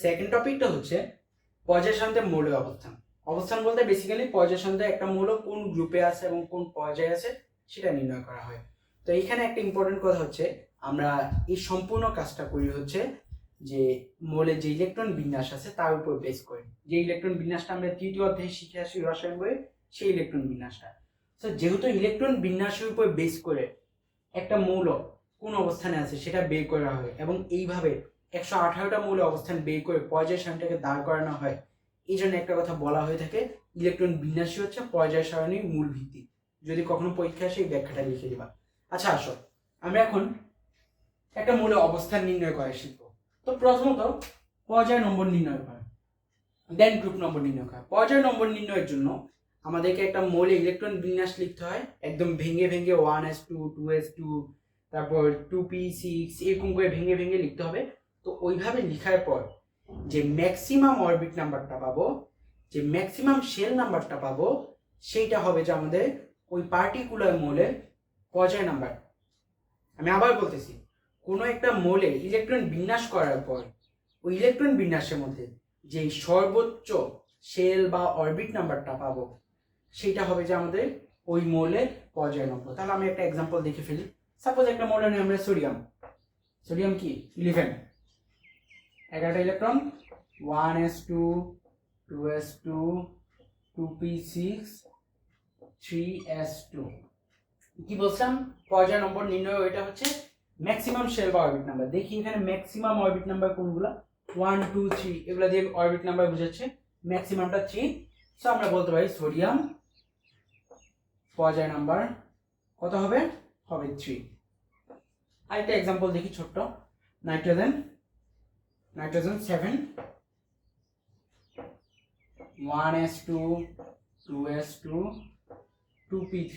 Second টপিকটা হচ্ছে পর্যায় সারণীতে মৌলের অবস্থান। অবস্থান বলতে বেসিক্যালি পর্যায় সারণীতে একটা মৌল কোন গ্রুপে আছে এবং কোন পর্যায়ে আছে সেটা নির্ণয় করা হয়। তো এইখানে একটা ইম্পর্টেন্ট কথা হচ্ছে আমরা এই সম্পূর্ণ কাজটা করি হচ্ছে যে মৌলের যে ইলেকট্রন বিন্যাস আছে তার উপর বেস করে, যে ইলেকট্রন বিন্যাসটা আমরা তৃতীয় অধ্যায়ে শিখে আসি রসায়ন বইয়ে, সেই ইলেকট্রন বিন্যাসটা। তো যেহেতু ইলেকট্রন বিন্যাসের উপর বেস করে একটা মৌল কোন অবস্থানে আছে সেটা বের করা হয় এবং এইভাবে 118টা মৌলের অবস্থান বের করে পর্যায় সারণীটাকে দাঁড় করানো হয়। এই জন্য একটা কথা বলা হয়ে থাকে, ইলেকট্রন বিন্যাসই হচ্ছে পর্যায় সারণীর মূল ভিত্তি। যদি কখনো পরীক্ষা আসে এই ব্যাখ্যাটা লিখে দিবা। আচ্ছা আসো আমরা এখন একটা মৌলের অবস্থান নির্ণয় করা শিখবো। তো প্রথমত পর্যায় নম্বর নির্ণয় করা, দেন গ্রুপ নম্বর নির্ণয় করা। পর্যায় নম্বর নির্ণয়ের জন্য আমাদেরকে একটা মৌলের ইলেকট্রন বিন্যাস লিখতে হয়, একদম ভেঙে ভেঙে 1s2 2s2 তারপর 2p6 এরকম করে ভেঙে ভেঙে লিখতে হবে। তো ওইভাবে লিখার পর যে ম্যাক্সিমাম অরবিট নাম্বারটা পাবো, যে ম্যাক্সিমাম শেল নাম্বারটা পাবো, সেইটা হবে যে আমাদের ওই পার্টিকুলার মৌলের পর্যায় নাম্বার। আমি আবার বলতেছি, কোনো একটা মৌলে ইলেকট্রন বিন্যাস করার পর ওই ইলেকট্রন বিন্যাসের মধ্যে যে সর্বোচ্চ শেল বা অরবিট নাম্বারটা পাবো সেইটা হবে যে আমাদের ওই মৌলের পর্যায় নম্বর। তাহলে আমি একটা এক্সাম্পল দেখে ফেলি। সাপোজ একটা মৌলের নাম আমরা সোডিয়াম। সোডিয়াম কি 11, 11টা electron, 1s2 2s2 2p6 3s2। কি বলছিলাম, পর্যায় নম্বর নির্ণয় এটা হচ্ছে ম্যাক্সিমাম শেল বা অরবিট নাম্বার। দেখি এখানে ম্যাক্সিমাম অরবিট নাম্বার কোনগুলা, 1 2 3 এগুলা দিয়ে অরবিট নাম্বার বুঝাচ্ছে, ম্যাক্সিমামটা 3। সো আমরা বলতে পারি সোডিয়াম পর্যায় নাম্বার কত হবে, হবে 3। আরেকটা এক্সাম্পল দেখি ছোট্ট, nitrogen, nitrogen 7, 1s2 2s2 2p3।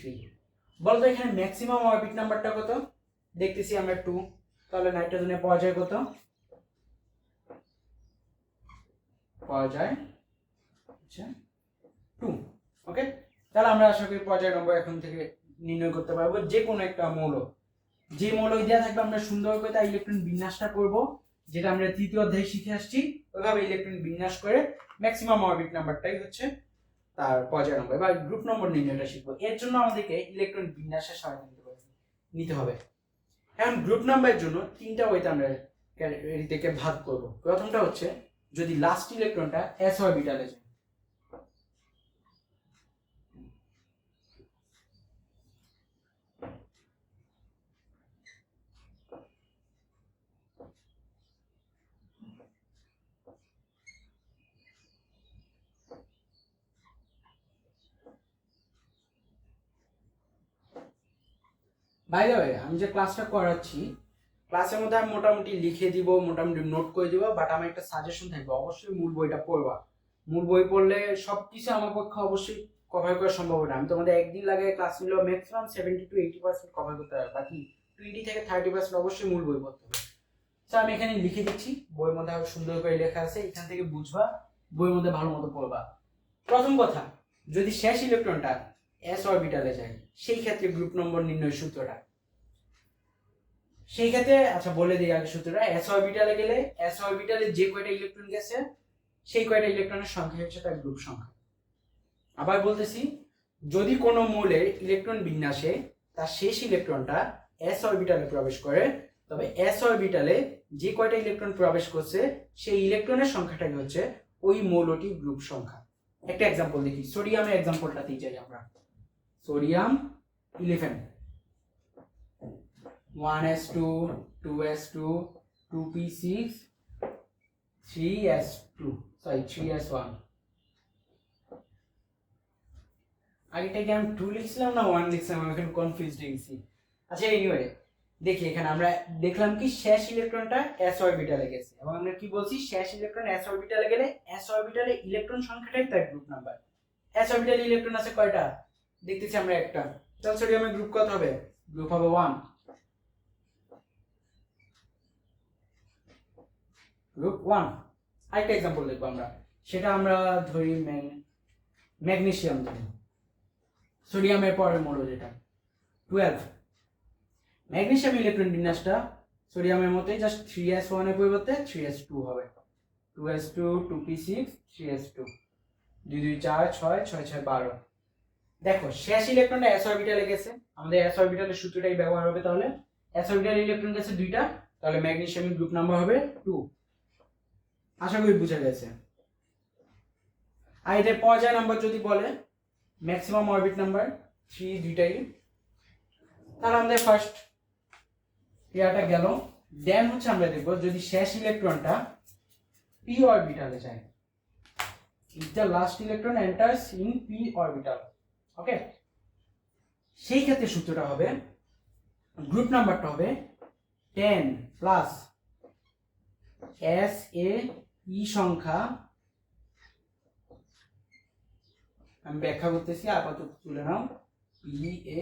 বলতো এখানে ম্যাক্সিমাম অরবিট নাম্বারটা কত, দেখতেছি আমরা 2, তাহলে নাইট্রোজেনের পর্যায় কত, পর্যায় আচ্ছা 2। ওকে, তাহলে আমরা আশা করি পর্যায় নম্বর এখন থেকে নির্ণয় করতে পারবো। যে কোনো একটা মৌল, যে মৌল দেওয়া থাকবে আমরা সুন্দর করে তার ইলেকট্রন বিন্যাসটা করব, যেটা আমরা তৃতীয় অধ্যায়ে শিখে আসছি। ওইভাবে ইলেকট্রন বিন্যাস করে ম্যাক্সিমাম অরবিট নাম্বারটাই হচ্ছে তার পর্যায় নম্বর বা গ্রুপ নম্বর নির্ণয়টা শিখবো। এর জন্য আমাদেরকে ইলেকট্রন বিন্যাসের সহায়তা নিতে হবে। এখন গ্রুপ নাম্বারের জন্য 3টা ওয়েতে আমরা এটাকে ভাগ করব। প্রথমটা হচ্ছে যদি লাস্ট ইলেকট্রনটা s অরবিটালে যায়, বাই দ্য ওয়ে আমি যে ক্লাসটা করাচ্ছি ক্লাসের মধ্যে আমি মোটামুটি লিখে দিব, মোটামুটি নোট করে দিব, বাট আমার একটা সাজেশন থাকবে, অবশ্যই মূল বইটা পড়বা। মূল বই পড়লে সবকিছু আমার পক্ষে অবশ্যই কভার করা সম্ভব না। আমি তোমাদের একদিন লাগে ক্লাস নিলেও ম্যাক্সিমাম 70 to 80% কভার করতে পারবে, বাকি 20 থেকে 30% অবশ্যই মূল বই পড়তে হবে। তো আমি এখানে লিখে দিচ্ছি, বইয়ের মধ্যে আরো সুন্দর করে লেখা আছে, এখান থেকে বুঝবা, বইয়ের মধ্যে ভালো মতো পড়বা। প্রথম কথা, যদি শেষ ইলেকট্রনটা s অরবিটালে যায় সেই ক্ষেত্রে গ্রুপ নম্বর নির্ণয় সূত্রটা, সেই ক্ষেত্রে আচ্ছা বলে দিই আগে সূত্রটা। s অরবিটালে গেলে s অরবিটালে যে কয়টা ইলেকট্রন গেছে সেই কয়টা ইলেকট্রনের সংখ্যা হচ্ছে তার গ্রুপ সংখ্যা। আবার বলতেছি, যদি কোনো মৌলের ইলেকট্রন বিন্যাসে তার শেষ ইলেকট্রনটা s অরবিটালে প্রবেশ করে, তবে s অরবিটালে যে কয়টা ইলেকট্রন প্রবেশ করছে সেই ইলেকট্রনের সংখ্যাটাই হচ্ছে ওই মৌলটির গ্রুপ সংখ্যা। একটা এক্সাম্পল দেখি, সোডিয়ামের এক্সাম্পলটাতেই যাই আমরা। Sodium 11, 1s2 2s2 2p6 3s2 sorry 3s1। আগেটা কি আমি 2 লিখছিলাম না 1 লিখছিলাম, আমি এখন কনফিউজড হয়ে গেছি। আচ্ছা এনিওয়ে, দেখি এখানে আমরা দেখলাম কি শেষ ইলেকট্রনটা s অরবিটালে গেছে, এবং আমরা কি বলছি, শেষ ইলেকট্রন s অরবিটালে গেলে s অরবিটালে ইলেকট্রন সংখ্যাটাই তার গ্রুপ নাম্বার। s অরবিটালে ইলেকট্রন আছে কয়টা, দেখতেছি আমরা একটা, তাহলে সোডিয়ামের গ্রুপ কত হবে, গ্রুপ হবে 1, গ্রুপ 1। আরেকটা এক্সাম্পল দেখবো আমরা, সেটা আমরা ধরি ম্যাগনেসিয়াম ধরি, সোডিয়ামের পরের মৌল যেটা 12। ম্যাগনেসিয়াম ইলেকট্রন বিন্যাসটা সোডিয়ামের মতোই, জাস্ট 3s1 এর পরিবর্তে 3s2 হবে। 2s2 2p6 3s2 2 2 4 6 6 6 12। দেখো শেষ ইলেকট্রনটা s অরবিটালে গেছে, আমাদের s অরবিটালের সূত্রটাই ব্যবহার হবে। তাহলে s অরবিটাল ইলেকট্রন গেছে দুইটা, তাহলে ম্যাগনেসিয়ামের গ্রুপ নাম্বার হবে 2। আশা করি বুঝা গেছে। আর এদের পর্যায় নাম্বার যদি বলে ম্যাক্সিমাম অরবিট নাম্বার 3 দুইটাই, তাহলে আমাদের ফার্স্ট ইয়াটা গেল। দেন হচ্ছে আমরা দেখব যদি শেষ ইলেকট্রনটা p অরবিটালে যায়, if the last electron enters in p orbital, ওকে, সেই ক্ষেত্রে সূত্রটা হবে, গ্রুপ নাম্বারটা হবে 10 প্লাস s a e সংখ্যা, আমি ব্যাখ্যা করতেছি আপাতত তুলে নাও, p a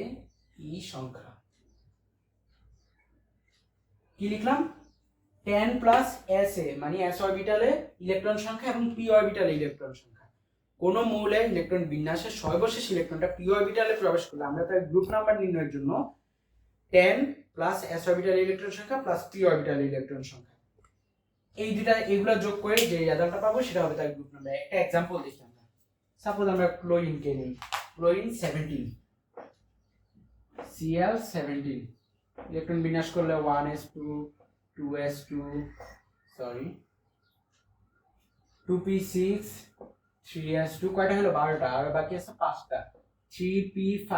e সংখ্যা কি লিখলাম, 10 প্লাস s a মানে s অরবিটালে ইলেকট্রন সংখ্যা এবং p অরবিটালে ইলেকট্রন সংখ্যা। কোন মৌলের ইলেকট্রন বিন্যাসের সর্বশেষ ইলেকট্রনটা p অরবিটালে প্রবেশ করলে আমরা তার গ্রুপ নাম্বার নির্ণয়ের জন্য 10 প্লাস s অরবিটাল ইলেকট্রন সংখ্যা প্লাস p অরবিটাল ইলেকট্রন সংখ্যা, এই দুটা এগুলা যোগ করে যে রেজাল্টটা পাবো সেটা হবে তার গ্রুপ নাম্বার। একটা एग्जांपल দেখি আমরা। সাপোজ আমরা ক্লোরিন কে নিই, ক্লোরিন 17 Cl17, ইলেকট্রন বিন্যাস করলে 1s2 2s2 sorry 2p6 3s2, কয়টা হলো 12টা, আর বাকি আছে 5টা 3p5।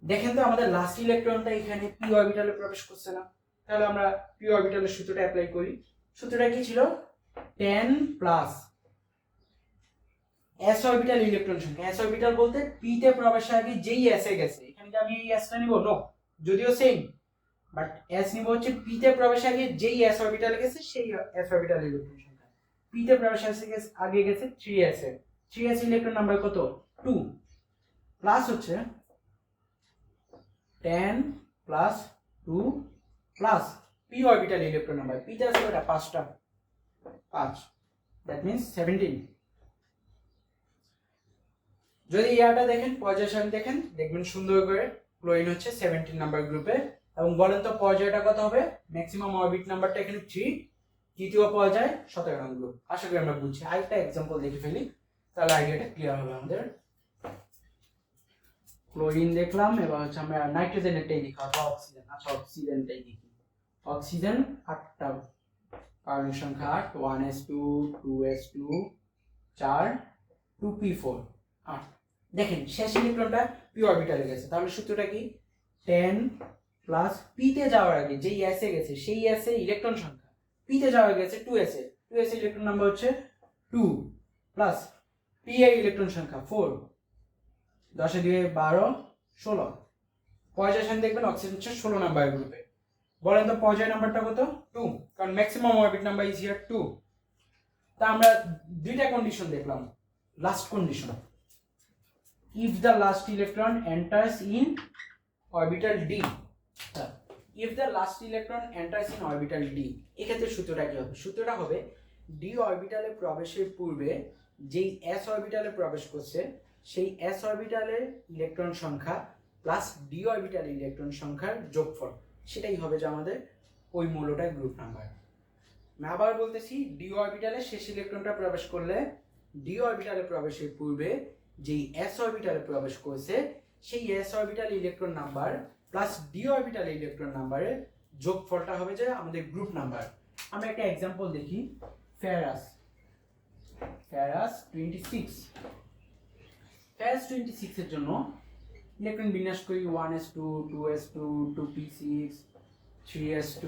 দেখেন তো আমাদের লাস্ট ইলেকট্রনটা এখানে p অরবিটালে প্রবেশ করছে না, তাহলে আমরা p অরবিটালের সূত্রটা অ্যাপ্লাই করি। সূত্রটা কি ছিল, 10 প্লাস s অরবিটাল ইলেকট্রন সংখ্যা, s অরবিটাল বলতে p তে প্রবেশের আগে যেই s এ গেছে, এখানে কি আমি এই s টা নিব, নো, যদিও সেম বাট s নিব হচ্ছে p তে প্রবেশের আগে যেই s অরবিটালে গেছে সেই s অরবিটাল ইলেকট্রন সংখ্যা। p তে প্রবেশের আগে গেছে 3s এ, 3s ইলেকট্রন নাম্বার কত, 2 প্লাস হচ্ছে 10 plus 2 plus p orbital electron number, p তে আছে কয়টা, 5টা 5, দ্যাট মিন্স 17। যদি ইয়াটা দেখেন পর্যায় সারণী দেখেন, দেখবেন সুন্দর করে ক্লোরিন হচ্ছে 17 নাম্বার গ্রুপে। এবং বলেন তো পর্যায়টা কত হবে, ম্যাক্সিমাম অরবিট নাম্বারটা এখানে 3, তৃতীয় পর্যায় 17 নং গ্রুপ। আশা করি আমরা বুঝছি। আরেকটা एग्जांपल দেখে ফেলি, তাহলে আইডিয়াটা ক্লিয়ার হবে আমাদের। ক্লোরিন দেখলাম, এবার হচ্ছে আমরা নাইট্রোজেনেরটাই দেখি অথবা অক্সিজেন। আচ্ছা অক্সিজেনটাই দেখি। অক্সিজেন 8টা, কার্বন সংখ্যা 8, 1s2 2s2 4 2p4 8। দেখেন শেষ ইলেকট্রনটা p অরবিটালে গেছে, তাহলে সূত্রটা কি, 10 প্লাস p তে যাওয়ার আগে যেই s এ গেছে সেই s এ ইলেকট্রন সংখ্যা, p তে যাওয়ার গেছে 2s এ, 2s ইলেকট্রন নাম্বার হচ্ছে 2 প্লাস p এর ইলেকট্রন সংখ্যা 4, 10 এ 2 12 16। পর্যায় সারণী দেখবেন অক্সিজেন হচ্ছে 16 নাম্বার গ্রুপে। বলেন তো পর্যায় নাম্বারটা কত, 2, কারণ maximum orbit number is here 2। তা আমরা দুইটা কন্ডিশন দেখলাম। Last condition, if the last electron enters in orbital d, if the last electron enters in orbital d, এক্ষেত্রে সূত্রটা কি হবে, সূত্রটা হবে d অরবিটালে প্রবেশের পূর্বে যেই s অরবিটালে প্রবেশ করছে সেই s অরবিটালের ইলেকট্রন সংখ্যা প্লাস d অরবিটালের ইলেকট্রন সংখ্যার যোগফল, সেটাই হবে যে আমাদের ওই মৌলটার গ্রুপ নাম্বার। আমি আবার বলতেছি, d অরবিটালে শেষ ইলেকট্রনটা প্রবেশ করলে d অরবিটালে প্রবেশের পূর্বে যেই s অরবিটালে প্রবেশ করেছে সেই s orbital electron number plus d orbital electron নাম্বারের যোগফলটা হবে যে আমাদের গ্রুপ নাম্বার। আমরা একটা एग्जांपल দেখি, ফেরাস 26, ফেরাস 26 এর জন্য ইলেকট্রন বিন্যাস করি 1s2 2s2 2p6 3s2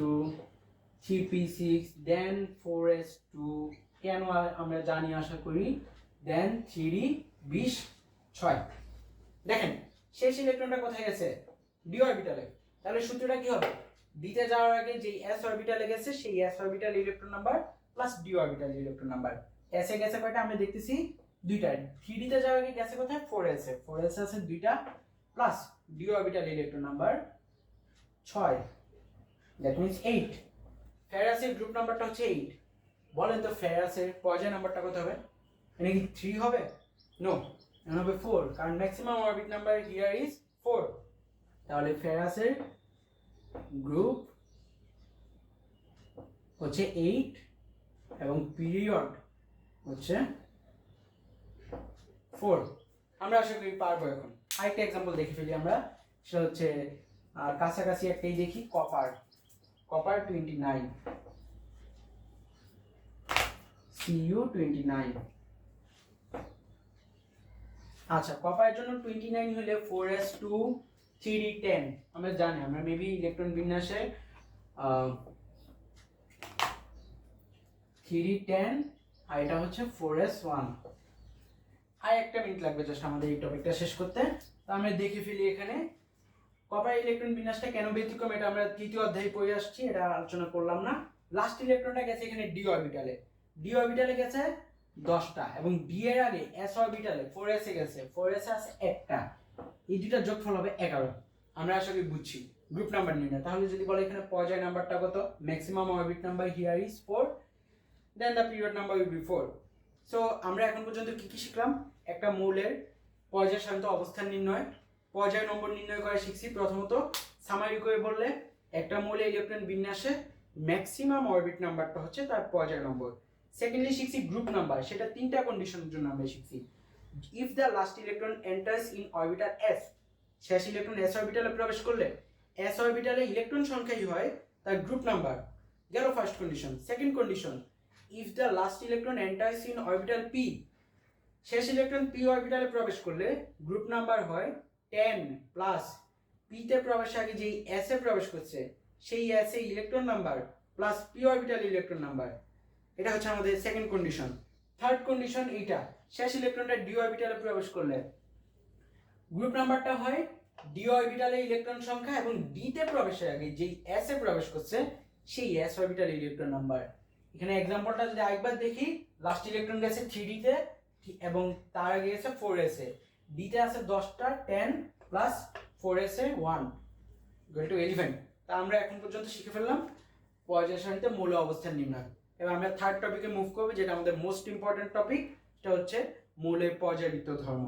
3p6 দেন 4s2, কেন আমরা জানি আশা করি, দেন 3d6। দেখেন শেষ ইলেকট্রনটা কোথায় গেছে, d অরবিটালে, তাহলে সূত্রটা কি হবে, d তে যাওয়ার আগে যেই s অরবিটালে গেছে সেই s orbital electron number plus d orbital electron number. s এ গেছে কয়টা আমরা দেখতেছি দুইটা, 3d তে যাওয়ার আগে গেছে কোথায় 4s এ, 4s আছে দুইটা plus d orbital electron number 6, that means 8। ফেরাসের গ্রুপ নাম্বারটা হচ্ছে 8। বলেন তো ফেরাসের পর্যায় নাম্বারটা কত হবে, এটা কি 3 হবে, নো, এটা হবে 4, কারণ maximum orbit number here is 4। তাহলে ফেরাসের গ্রুপ হচ্ছে 8 এবং পিরিয়ড হচ্ছে 4। আমরা আশা করি পারবো। এখন আরেকটা এক্সাম্পল দেখে ফেলি আমরা, সেটা হচ্ছে কাছাকাছি একটাই দেখি, কপার 29 Cu29। আচ্ছা, কপারের জন্য 29 হলে 4s2 3d10 আমরা জানি, আমরা মেবি ইলেকট্রন বিন্যাসে 3d10 আর এটা হচ্ছে 4s1। আর একটা মিনিট লাগবে জাস্ট আমাদের এই টপিকটা শেষ করতে। তো আমরা দেখে ফেলি এখানে কপার ইলেকট্রন বিন্যাসটা কেন ব্যতিক্রম, এটা আমরা তৃতীয় অধ্যায়ে পড়ে আসছি, এটা আলোচনা করলাম না। লাস্ট ইলেকট্রনটা গেছে এখানে ডি অরবিটালে গেছে 10টা, এবং ডি এর আগে এস অরবিটালে 4s এ গেছে, 4s এ আছে একটা, এই দুইটা যোগফল হবে 11। আমরা আশা করি বুঝছি। গ্রুপ নাম্বার নির্ণয়, তাহলে যদি বলে এখানে পর্যায় নাম্বারটা কত, maximum orbit number here is 4, then the period number will be 4। So আমরা এখন পর্যন্ত কি কি শিখলাম? একটা মৌলের পর্যায় সাধারণত অবস্থান নির্ণয়, পর্যায় নম্বর নির্ণয় করা শিখছি। প্রথমত সামারি করে বললে একটা মৌলের ইলেকট্রন বিন্যাসে ম্যাক্সিমাম অরবিট নাম্বারটা হচ্ছে তার পর্যায় নম্বর। সেকেন্ডলি শিখছি গ্রুপ নাম্বার, সেটা তিনটা কন্ডিশনের জন্য আমরা শিখছি। If the last electron enters in orbital S, শেষ ইলেকট্রন এস অরবিটালে প্রবেশ করলে এস অরবিটালে ইলেকট্রন সংখ্যাই হয় তার গ্রুপ নাম্বার, গেল first condition. Second condition, if the last electron enters in orbital P, শেষ ইলেকট্রন পি অরবিটালে প্রবেশ করলে গ্রুপ নাম্বার হয় 10 প্লাস পিতে প্রবেশের আগে যেই এস এ প্রবেশ করছে সেই S A electron number plus P orbital electron number. এটা হচ্ছে আমাদের সেকেন্ড কন্ডিশন। থার্ড কন্ডিশন এইটা, শেষ ইলেকট্রনটা ডি অরবিটালে প্রবেশ করলে গ্রুপ নাম্বারটা হয় ডি অরবিটালে ইলেকট্রন সংখ্যা এবং ডি তে প্রবেশের আগে যেই এস এ প্রবেশ করছে সেই এস অরবিটাল ইলেকট্রন নাম্বার। এখানে এক্সাম্পলটা যদি আরেকবার দেখি, লাস্ট ইলেকট্রন গেছে 3d তে এবং তার আগে গেছে 4s এ, ডি তে আছে 10টা 10 plus 4s A 1 equal to 11। তা আমরা এখন পর্যন্ত শিখে ফেললাম পর্যায় সারণীতে মৌল অবস্থান নির্ণয়। এবার আমরা থার্ড টপিকে মুভ করব, যেটা আমাদের মোস্ট ইম্পর্টেন্ট টপিক, সেটা হচ্ছে মৌলের পর্যায়বৃত্ত ধর্ম।